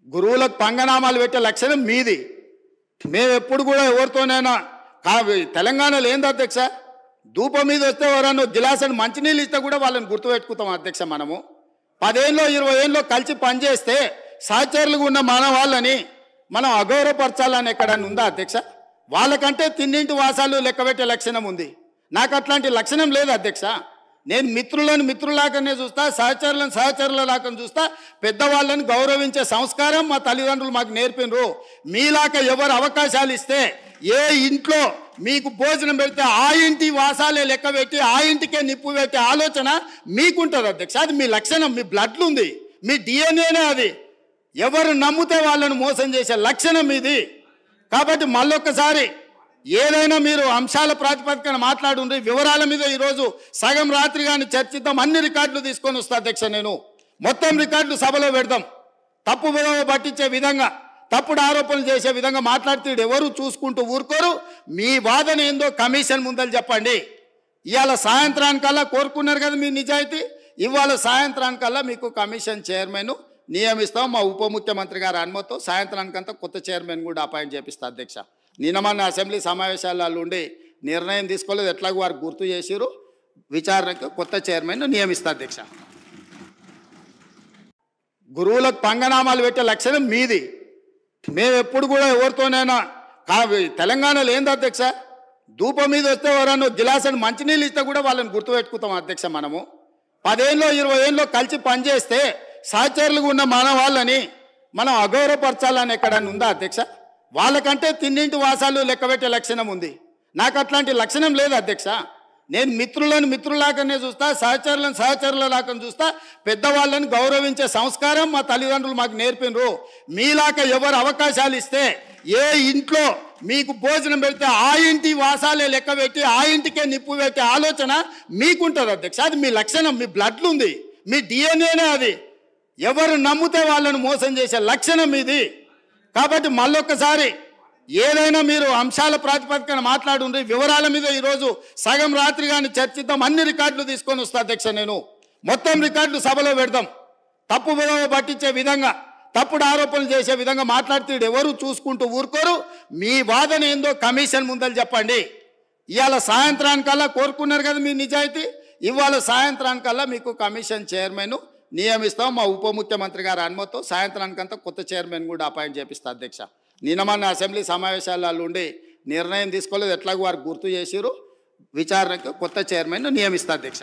గురువులకు పంగనామాలు పెట్టే లక్షణం మీది. మేము ఎప్పుడు కూడా ఎవరితోనైనా తెలంగాణలో ఏంది అధ్యక్ష, ధూపం మీద వస్తే ఎవరన్నా గిలాసని మంచినీళ్ళు ఇస్తే కూడా వాళ్ళని గుర్తుపెట్టుకుంటాం అధ్యక్ష. మనము 10 ఏళ్ళలో 20 ఏళ్ళలో కలిసి పనిచేస్తే సహచరులుగా ఉన్న మన వాళ్ళని మనం అగౌరవపరచాలని ఎక్కడన్నా ఉందా అధ్యక్ష? వాళ్ళకంటే తిన్నింటి వాసాలు లెక్కబెట్టే లక్షణం ఉంది. నాకు అట్లాంటి లక్షణం లేదు అధ్యక్ష. నేను మిత్రులను మిత్రులాగానే చూస్తా, సహచరులను సహచరులలాగా చూస్తా. పెద్దవాళ్ళని గౌరవించే సంస్కారం మా తల్లిదండ్రులు మాకు నేర్పినరు. మీలాగా ఎవరు అవకాశాలు ఇస్తే ఏ ఇంట్లో మీకు భోజనం పెడితే ఆ ఇంటి వాసాలే లెక్క పెట్టి ఆ ఇంటికే నిప్పు పెట్టే ఆలోచన మీకుంటుంది అధ్యక్ష. అది మీ లక్షణం, మీ బ్లడ్లు ఉంది, మీ డిఎన్ఏనే అది. ఎవరు నమ్మితే వాళ్ళను మోసం చేసే లక్షణం ఇది. కాబట్టి మళ్ళొక్కసారి ఏదైనా మీరు అంశాల ప్రాతిపదికన మాట్లాడుండ్రి, వివరాల మీద ఈరోజు సగం రాత్రి కానీ చర్చిద్దాం. అన్ని రికార్డులు తీసుకొని వస్తా అధ్యక్ష. నేను మొత్తం రికార్డులు సభలో పెడదాం. తప్పు విధంగా పట్టించే విధంగా, తప్పుడు ఆరోపణలు చేసే విధంగా మాట్లాడితే ఎవరు చూసుకుంటూ ఊరుకోరు. మీ వాదన ఏందో కమిషన్ ముందలు చెప్పండి. ఇవాళ సాయంత్రానికల్లా కోరుకున్నారు కదా మీ నిజాయితీ, ఇవాళ సాయంత్రానికల్లా మీకు కమిషన్ చైర్మన్ నియమిస్తాం. మా ఉప ముఖ్యమంత్రి గారి అనుమతితో సాయంత్రానికంతా కొత్త చైర్మన్ కూడా అపాయింట్ చేపిస్తా అధ్యక్ష. నిన్న మన అసెంబ్లీ సమావేశాలలో ఉండి నిర్ణయం తీసుకోలేదు, ఎట్లాగో వారు గుర్తు చేసిరు. విచారణకు కొత్త చైర్మన్ నియమిస్తా అధ్యక్ష. గురువులకు పంగనామాలు పెట్టే లక్షణం మీది. మేము ఎప్పుడు కూడా ఎవరితోనైనా తెలంగాణలో ఏంది అధ్యక్ష, ధూపం మీద వస్తే ఎవరన్నా గిలాసని మంచినీళ్ళు ఇస్తే కూడా వాళ్ళని గుర్తుపెట్టుకుంటాం అధ్యక్ష. మనము 10 ఏళ్ళలో 20 ఏళ్ళలో కలిసి పనిచేస్తే సహచరులుగా ఉన్న మన వాళ్ళని మనం అగౌరవపరచాలని ఎక్కడన్నా ఉందా అధ్యక్ష? వాళ్ళకంటే తిన్నింటి వాసాలు లెక్కబెట్టే లక్షణం ఉంది. నాకు అట్లాంటి లక్షణం లేదు అధ్యక్ష. నేను మిత్రులను మిత్రులాగానే చూస్తా, సహచరులను సహచరులలాగా చూస్తా. పెద్దవాళ్ళని గౌరవించే సంస్కారం మా తల్లిదండ్రులు మాకు నేర్పినరు. మీలాగా ఎవరు అవకాశాలు ఇస్తే ఏ ఇంట్లో మీకు భోజనం పెడితే ఆ ఇంటి వాసాలే లెక్క పెట్టి ఆ ఇంటికే నిప్పు పెట్టే ఆలోచన మీకుంటుంది అధ్యక్ష. అది మీ లక్షణం, మీ బ్లడ్లు ఉంది, మీ డిఎన్ఏనే అది. ఎవరు నమ్మితే వాళ్ళను మోసం చేసే లక్షణం ఇది. కాబట్టి మళ్ళొక్కసారి ఏదైనా మీరు అంశాల ప్రాతిపదికన మాట్లాడుండ్రి, వివరాల మీద ఈరోజు సగం రాత్రి కానీ చర్చిద్దాం. అన్ని రికార్డులు తీసుకొని వస్తా అధ్యక్ష. నేను మొత్తం రికార్డులు సభలో పెడదాం. తప్పు విధంగా పట్టించే విధంగా, తప్పుడు ఆరోపణలు చేసే విధంగా మాట్లాడితే ఎవరు చూసుకుంటూ ఊరుకోరు. మీ వాదన ఏందో కమిషన్ ముందలు చెప్పండి. ఇవాళ సాయంత్రానికల్లా కోరుకున్నారు కదా మీ నిజాయితీ, ఇవాళ సాయంత్రానికల్లా మీకు కమిషన్ చైర్మన్ నియమిస్తాం. మా ఉప ముఖ్యమంత్రి గారి అనుమతితో సాయంత్రానికంతా కొత్త చైర్మన్ కూడా అపాయింట్ చేపిస్తా అధ్యక్ష. నిన్న మన అసెంబ్లీ సమావేశాలలో ఉండి నిర్ణయం తీసుకోలేదు, ఎట్లాగో వారు గుర్తు చేసిరు. విచారణకు కొత్త చైర్మన్ నియమిస్తా అధ్యక్ష.